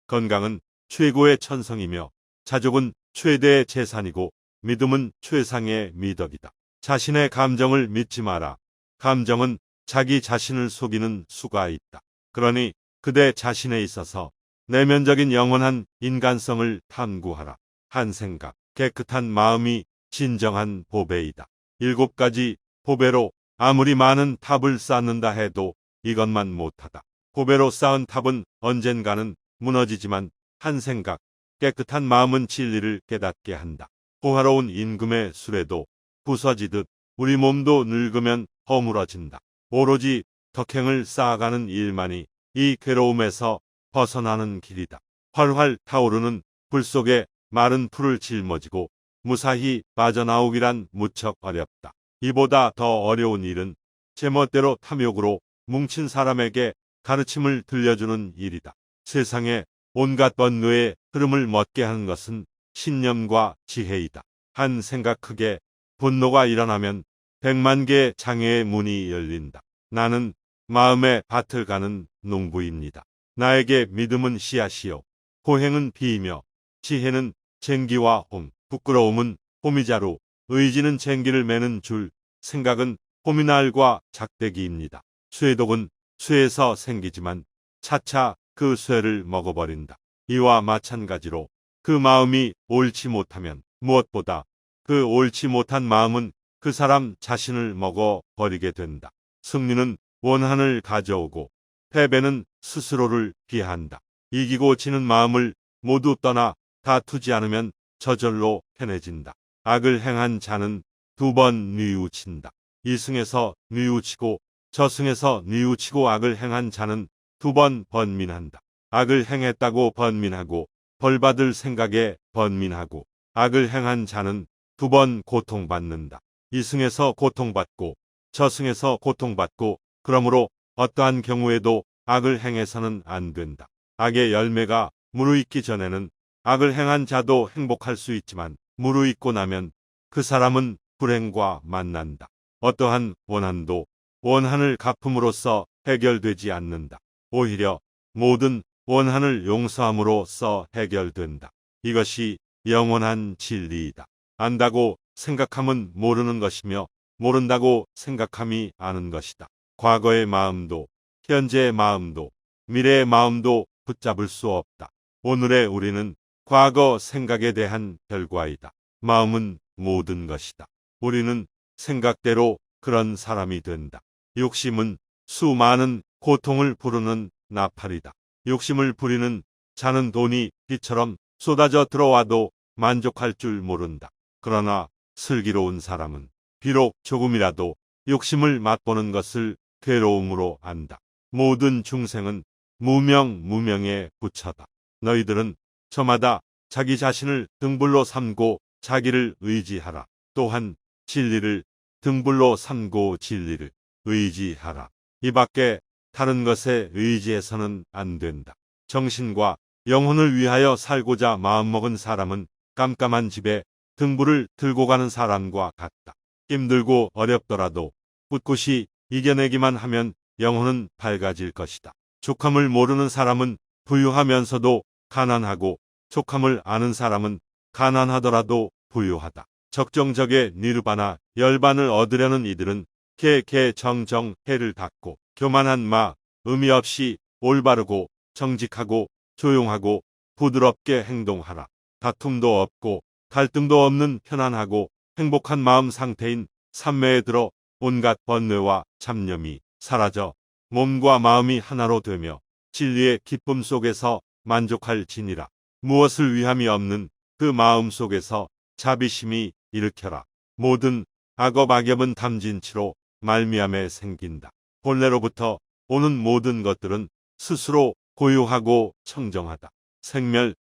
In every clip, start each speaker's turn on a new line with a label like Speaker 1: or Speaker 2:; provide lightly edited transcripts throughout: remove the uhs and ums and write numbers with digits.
Speaker 1: 건강은 최고의 천성이며 자족은 최대의 재산이고 믿음은 최상의 미덕이다. 자신의 감정을 믿지 마라. 감정은 자기 자신을 속이는 수가 있다. 그러니 그대 자신에 있어서 내면적인 영원한 인간성을 탐구하라. 한 생각, 깨끗한 마음이 진정한 보배이다. 7가지 보배로 아무리 많은 탑을 쌓는다 해도 이것만 못하다. 보배로 쌓은 탑은 언젠가는 무너지지만 한 생각, 깨끗한 마음은 진리를 깨닫게 한다. 호화로운 임금의 수레도 부서지듯 우리 몸도 늙으면 허물어진다. 오로지 덕행을 쌓아가는 일만이 이 괴로움에서 벗어나는 길이다. 활활 타오르는 불 속에 마른 풀을 짊어지고 무사히 빠져나오기란 무척 어렵다. 이보다 더 어려운 일은 제멋대로 탐욕으로 뭉친 사람에게 가르침을 들려주는 일이다. 세상에 온갖 번뇌의 흐름을 멎게 하는 것은 신념과 지혜이다. 한 생각 크게 분노가 일어나면 100만 개의 장애의 문이 열린다. 나는 마음의 밭을 가는 농부입니다. 나에게 믿음은 씨앗이요 호행은 비이며 지혜는 쟁기와 홍, 부끄러움은 호미자루, 의지는 쟁기를 매는 줄, 생각은 호미날과 작대기입니다. 쇠독은 쇠에서 생기지만 차차 그 쇠를 먹어버린다. 이와 마찬가지로 그 마음이 옳지 못하면 무엇보다 그 옳지 못한 마음은 그 사람 자신을 먹어버리게 된다. 승리는 원한을 가져오고 패배는 스스로를 비한다. 이기고 지는 마음을 모두 떠나 다투지 않으면 저절로 편해진다. 악을 행한 자는 2번 뉘우친다. 이승에서 뉘우치고 저승에서 뉘우치고 악을 행한 자는 2번 번민한다. 악을 행했다고 번민하고 벌받을 생각에 번민하고 악을 행한 자는 2번 고통받는다. 이승에서 고통받고 저승에서 고통받고 그러므로 어떠한 경우에도 악을 행해서는 안 된다. 악의 열매가 무르익기 전에는 악을 행한 자도 행복할 수 있지만 무르익고 나면 그 사람은 불행과 만난다. 어떠한 원한도 원한을 갚음으로써 해결되지 않는다. 오히려 모든 원한을 용서함으로써 해결된다. 이것이 영원한 진리이다. 안다고 생각함은 모르는 것이며 모른다고 생각함이 아는 것이다. 과거의 마음도 현재의 마음도 미래의 마음도 붙잡을 수 없다. 오늘의 우리는 과거 생각에 대한 결과이다. 마음은 모든 것이다. 우리는 생각대로 그런 사람이 된다. 욕심은 수많은 고통을 부르는 나팔이다. 욕심을 부리는 자는 돈이 비처럼 쏟아져 들어와도 만족할 줄 모른다. 그러나 슬기로운 사람은 비록 조금이라도 욕심을 맛보는 것을 괴로움으로 안다. 모든 중생은 무명의 부처다. 너희들은 저마다 자기 자신을 등불로 삼고 자기를 의지하라. 또한 진리를 등불로 삼고 진리를 의지하라. 이 밖에 다른 것에 의지해서는 안 된다. 정신과 영혼을 위하여 살고자 마음먹은 사람은 깜깜한 집에 등불을 들고 가는 사람과 같다. 힘들고 어렵더라도 꿋꿋이 이겨내기만 하면 영혼은 밝아질 것이다. 족함을 모르는 사람은 부유하면서도 가난하고 족함을 아는 사람은 가난하더라도 부유하다. 적정적의 니르바나 열반을 얻으려는 이들은 개정정 해를 닫고 교만한 마 의미 없이 올바르고 정직하고 조용하고 부드럽게 행동하라. 다툼도 없고 갈등도 없는 편안하고 행복한 마음 상태인 삼매에 들어 온갖 번뇌와 잡념이 사라져 몸과 마음이 하나로 되며 진리의 기쁨 속에서 만족할지니라. 무엇을 위함이 없는 그 마음 속에서 자비심이 일으켜라. 모든 악업 악엽은 담진치로 말미암에 생긴다. 본래로부터 오는 모든 것들은 스스로 고유하고 청정하다.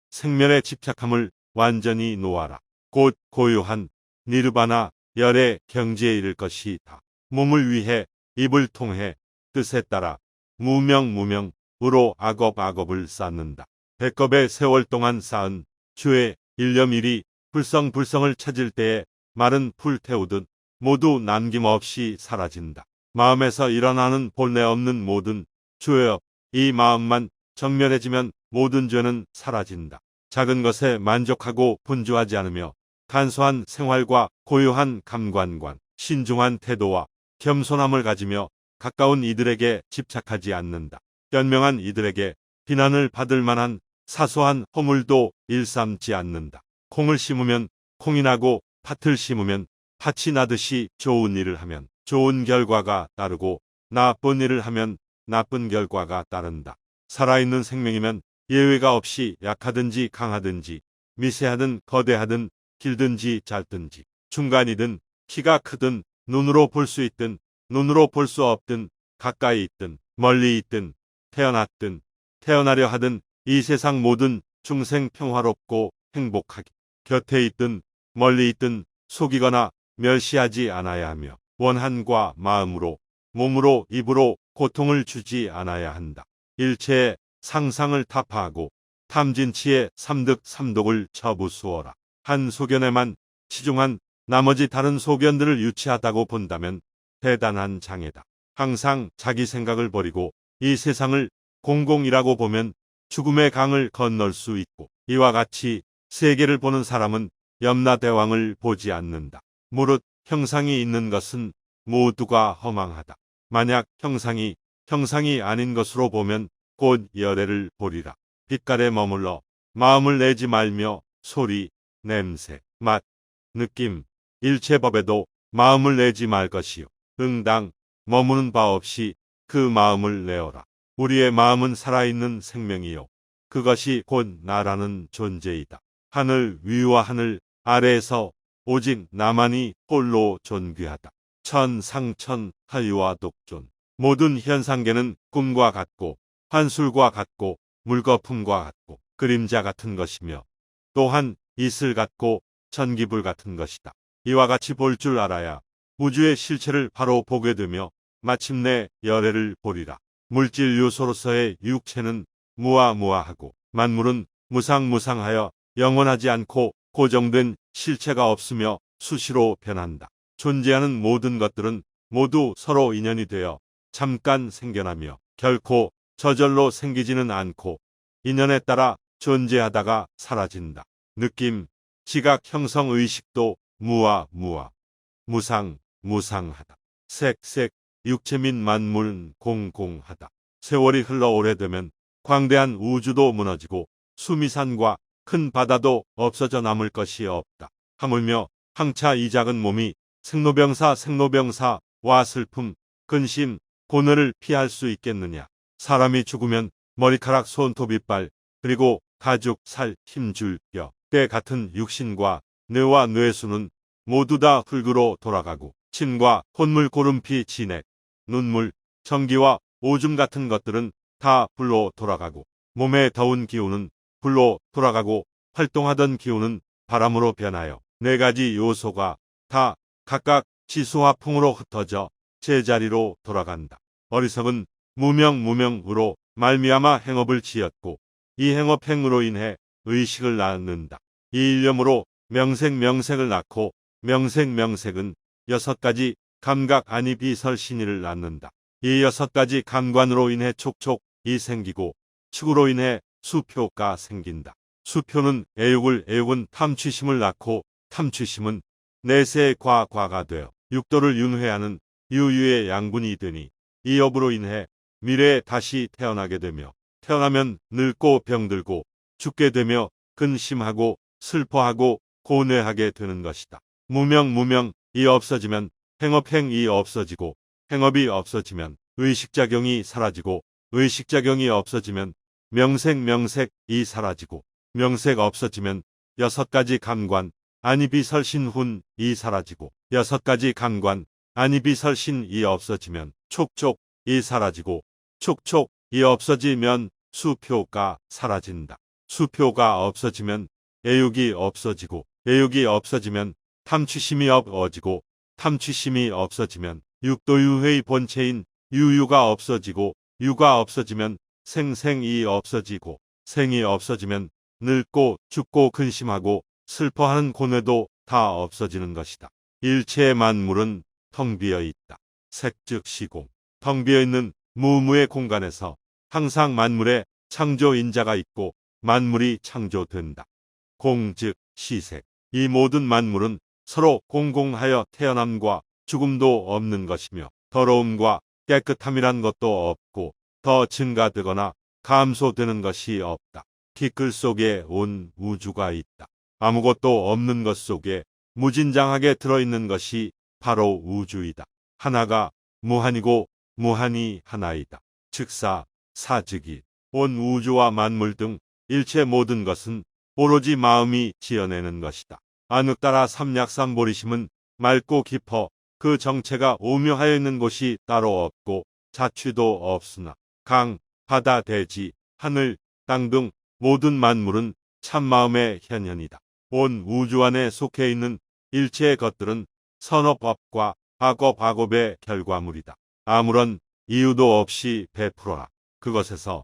Speaker 1: 생멸에 집착함을 완전히 놓아라. 곧 고유한 니르바나 열의 경지에 이를 것이다. 몸을 위해 입을 통해 뜻에 따라 무명으로 악업을 쌓는다. 백겁의 세월 동안 쌓은 죄의 일념일이 불성을 찾을 때에 마른 풀 태우듯 모두 남김없이 사라진다. 마음에서 일어나는 본래 없는 모든 죄업, 이 마음만 정멸해지면 모든 죄는 사라진다. 작은 것에 만족하고 분주하지 않으며 간소한 생활과 고요한 감관관, 신중한 태도와 겸손함을 가지며 가까운 이들에게 집착하지 않는다. 현명한 이들에게 비난을 받을 만한 사소한 허물도 일삼지 않는다. 콩을 심으면 콩이 나고 팥을 심으면 팥이 나듯이 좋은 일을 하면 좋은 결과가 따르고 나쁜 일을 하면 나쁜 결과가 따른다. 살아있는 생명이면 예외가 없이 약하든지 강하든지 미세하든 거대하든 길든지 짧든지 중간이든 키가 크든 눈으로 볼 수 있든 눈으로 볼 수 없든 가까이 있든 멀리 있든 태어났든 태어나려 하든 이 세상 모든 중생 평화롭고 행복하게 곁에 있든 멀리 있든 속이거나 멸시하지 않아야 하며 원한과 마음으로 몸으로 입으로 고통을 주지 않아야 한다. 일체의 상상을 타파하고 탐진치의 삼득 삼독을 처부수어라. 한 소견에만 치중한 나머지 다른 소견들을 유치하다고 본다면 대단한 장애다. 항상 자기 생각을 버리고 이 세상을 공공이라고 보면 죽음의 강을 건널 수 있고 이와 같이 세계를 보는 사람은 염라대왕을 보지 않는다. 무릇 형상이 있는 것은 모두가 허망하다. 만약 형상이 아닌 것으로 보면 곧 열애를 보리라. 빛깔에 머물러 마음을 내지 말며 소리, 냄새, 맛, 느낌, 일체법에도 마음을 내지 말 것이요. 응당 머무는 바 없이 그 마음을 내어라. 우리의 마음은 살아있는 생명이요. 그것이 곧 나라는 존재이다. 하늘 위와 하늘 아래에서 오직 나만이 홀로 존귀하다. 천상천 하유와 독존. 모든 현상계는 꿈과 같고 환술과 같고 물거품과 같고 그림자 같은 것이며 또한 이슬 같고 전기불 같은 것이다. 이와 같이 볼 줄 알아야 우주의 실체를 바로 보게 되며 마침내 열애를 보리라. 물질 요소로서의 육체는 무아무아하고 만물은 무상무상하여 영원하지 않고 고정된 실체가 없으며 수시로 변한다. 존재하는 모든 것들은 모두 서로 인연이 되어 잠깐 생겨나며 결코 저절로 생기지는 않고 인연에 따라 존재하다가 사라진다. 느낌, 지각, 형성, 의식도 무아무아, 무상, 무상하다. 색색, 육체 및 만물은 공공하다. 세월이 흘러 오래되면 광대한 우주도 무너지고 수미산과 큰 바다도 없어져 남을 것이 없다. 하물며 항차 이 작은 몸이 생로병사와 슬픔, 근심, 고뇌를 피할 수 있겠느냐. 사람이 죽으면 머리카락, 손톱, 이빨, 그리고 가죽, 살, 힘줄, 뼈, 때 같은 육신과 뇌와 뇌수는 모두 다 흙으로 돌아가고 침과 콧물, 고름피, 진액, 눈물, 전기와 오줌 같은 것들은 다 불로 돌아가고 몸의 더운 기운은 불로 돌아가고 활동하던 기운은 바람으로 변하여 네 가지 요소가 다 각각 지수화풍으로 흩어져 제자리로 돌아간다. 어리석은 무명으로 말미암아 행업을 지었고 이 행업행으로 인해 의식을 낳는다. 이 일념으로 명색을 낳고 명색은 6가지 감각 아니 비설신의를 낳는다. 이 6가지 감관으로 인해 촉촉이 생기고 축으로 인해 수표가 생긴다. 수표는 애육은 탐취심을 낳고 탐취심은 내세의 과가 되어 육도를 윤회하는 유유의 양분이 되니 이 업으로 인해 미래에 다시 태어나게 되며 태어나면 늙고 병들고 죽게 되며 근심하고 슬퍼하고 고뇌하게 되는 것이다. 무명이 없어지면 행업행이 없어지고 행업이 없어지면 의식작용이 사라지고 의식작용이 없어지면 명색이 사라지고 명색 없어지면 6가지 감관 아니비설신훈이 사라지고 6가지 감관 아니비설신이 없어지면 촉촉이 사라지고 촉촉이 없어지면 수표가 사라진다. 수표가 없어지면 애육이 없어지고 애육이 없어지면 탐취심이 없어지고 탐취심이 없어지면 육도유회의 본체인 유유가 없어지고 유가 없어지면 생이 없어지고 생이 없어지면 늙고 죽고 근심하고 슬퍼하는 고뇌도 다 없어지는 것이다. 일체의 만물은 텅 비어 있다. 색 즉 시공. 텅 비어 있는 무무의 공간에서 항상 만물의 창조인자가 있고 만물이 창조된다. 공 즉 시색. 이 모든 만물은 서로 공공하여 태어남과 죽음도 없는 것이며 더러움과 깨끗함이란 것도 없고 더 증가되거나 감소되는 것이 없다. 티끌 속에 온 우주가 있다. 아무것도 없는 것 속에 무진장하게 들어있는 것이 바로 우주이다. 하나가 무한이고 무한이 하나이다. 즉사, 사즉이. 온 우주와 만물 등 일체 모든 것은 오로지 마음이 지어내는 것이다. 안흙따라 삼약삼보리심은 맑고 깊어 그 정체가 오묘하여 있는 곳이 따로 없고 자취도 없으나 강, 바다, 대지, 하늘, 땅 등 모든 만물은 참마음의 현현이다. 온 우주 안에 속해 있는 일체의 것들은 선어법과 악업악업의 결과물이다. 아무런 이유도 없이 베풀어라. 그것에서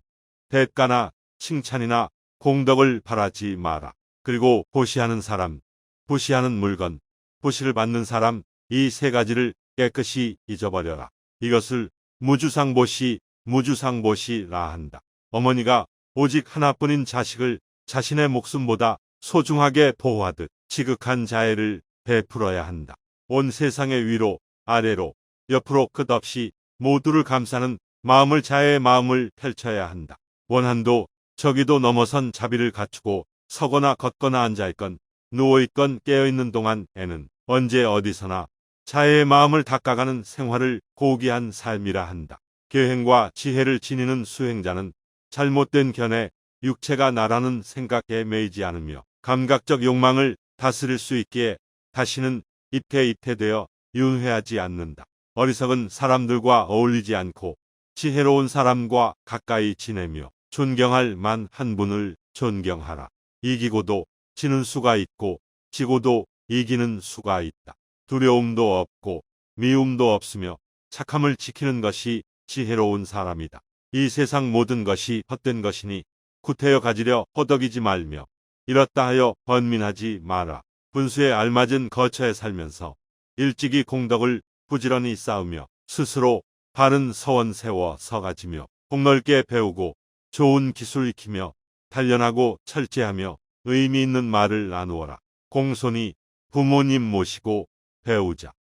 Speaker 1: 대가나 칭찬이나 공덕을 바라지 마라. 그리고 보시하는 사람, 보시하는 물건, 보시를 받는 사람 이 세 가지를 깨끗이 잊어버려라. 이것을 무주상보시, 무주상보시라 한다. 어머니가 오직 하나뿐인 자식을 자신의 목숨보다 소중하게 보호하듯 지극한 자애를 베풀어야 한다. 온 세상의 위로, 아래로, 옆으로 끝없이 모두를 감싸는 마음을 자애의 마음을 펼쳐야 한다. 원한도 저기도 넘어선 자비를 갖추고 서거나 걷거나 앉아있건 누워있건 깨어있는 동안에는 언제 어디서나 자애의 마음을 닦아가는 생활을 고귀한 삶이라 한다. 계행과 지혜를 지니는 수행자는 잘못된 견해, 육체가 나라는 생각에 매이지 않으며 감각적 욕망을 다스릴 수 있기에 다시는 이태이태되어 윤회하지 않는다. 어리석은 사람들과 어울리지 않고 지혜로운 사람과 가까이 지내며 존경할 만 한 분을 존경하라. 이기고도 지는 수가 있고 지고도 이기는 수가 있다. 두려움도 없고 미움도 없으며 착함을 지키는 것이 지혜로운 사람이다. 이 세상 모든 것이 헛된 것이니 구태여 가지려 허덕이지 말며 이렇다 하여 번민하지 마라. 분수에 알맞은 거처에 살면서 일찍이 공덕을 부지런히 쌓으며 스스로 바른 서원 세워 서가지며 폭넓게 배우고 좋은 기술 익히며 단련하고 철제하며 의미 있는 말을 나누어라. 공손히 부모님 모시고 배우자.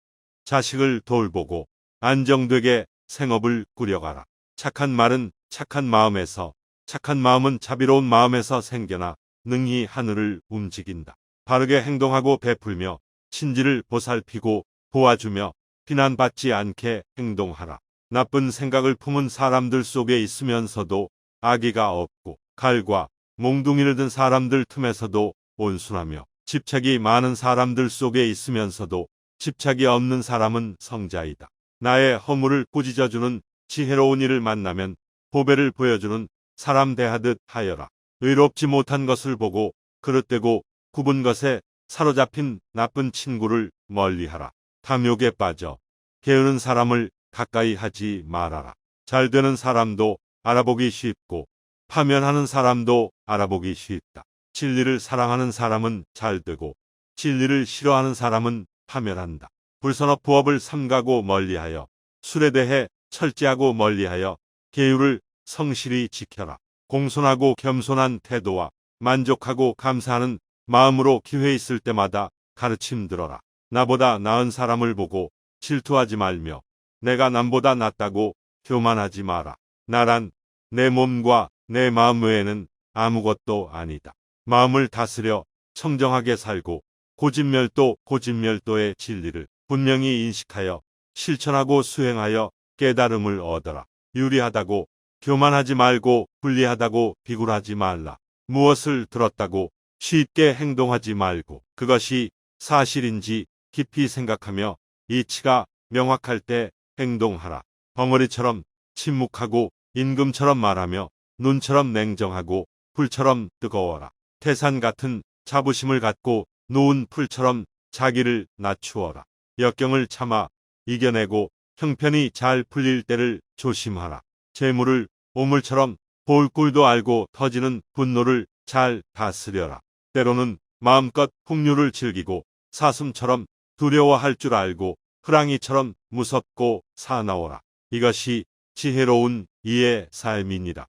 Speaker 1: 자식을 돌보고 안정되게 생업을 꾸려가라. 착한 말은 착한 마음에서, 착한 마음은 자비로운 마음에서 생겨나 능히 하늘을 움직인다. 바르게 행동하고 베풀며 친지를 보살피고 도와주며 비난받지 않게 행동하라. 나쁜 생각을 품은 사람들 속에 있으면서도 악의가 없고 칼과 몽둥이를 든 사람들 틈에서도 온순하며 집착이 많은 사람들 속에 있으면서도 집착이 없는 사람은 성자이다. 나의 허물을 꾸짖어주는 지혜로운 이를 만나면 보배를 보여주는 사람 대하듯 하여라. 의롭지 못한 것을 보고 그릇되고 굽은 것에 사로잡힌 나쁜 친구를 멀리하라. 탐욕에 빠져 게으른 사람을 가까이 하지 말아라. 잘 되는 사람도 알아보기 쉽고 파면하는 사람도 알아보기 쉽다. 진리를 사랑하는 사람은 잘 되고 진리를 싫어하는 사람은 파면한다. 불선업 부업을 삼가고 멀리하여 술에 대해 철저하고 멀리하여 계율을 성실히 지켜라. 공손하고 겸손한 태도와 만족하고 감사하는 마음으로 기회 있을 때마다 가르침 들어라. 나보다 나은 사람을 보고 질투하지 말며 내가 남보다 낫다고 교만하지 마라. 나란 내 몸과 내 마음 외에는 아무것도 아니다. 마음을 다스려 청정하게 살고 고진멸도의 진리를 분명히 인식하여 실천하고 수행하여 깨달음을 얻어라. 유리하다고 교만하지 말고 불리하다고 비굴하지 말라. 무엇을 들었다고 쉽게 행동하지 말고 그것이 사실인지 깊이 생각하며 이치가 명확할 때 행동하라. 벙어리처럼 침묵하고 임금처럼 말하며 눈처럼 냉정하고 불처럼 뜨거워라. 태산 같은 자부심을 갖고 놓은 풀처럼 자기를 낮추어라. 역경을 참아 이겨내고 형편이 잘 풀릴 때를 조심하라. 재물을 오물처럼 볼 꿀도 알고 터지는 분노를 잘 다스려라. 때로는 마음껏 풍류를 즐기고 사슴처럼 두려워할 줄 알고 호랑이처럼 무섭고 사나워라. 이것이 지혜로운 이의 삶이니라.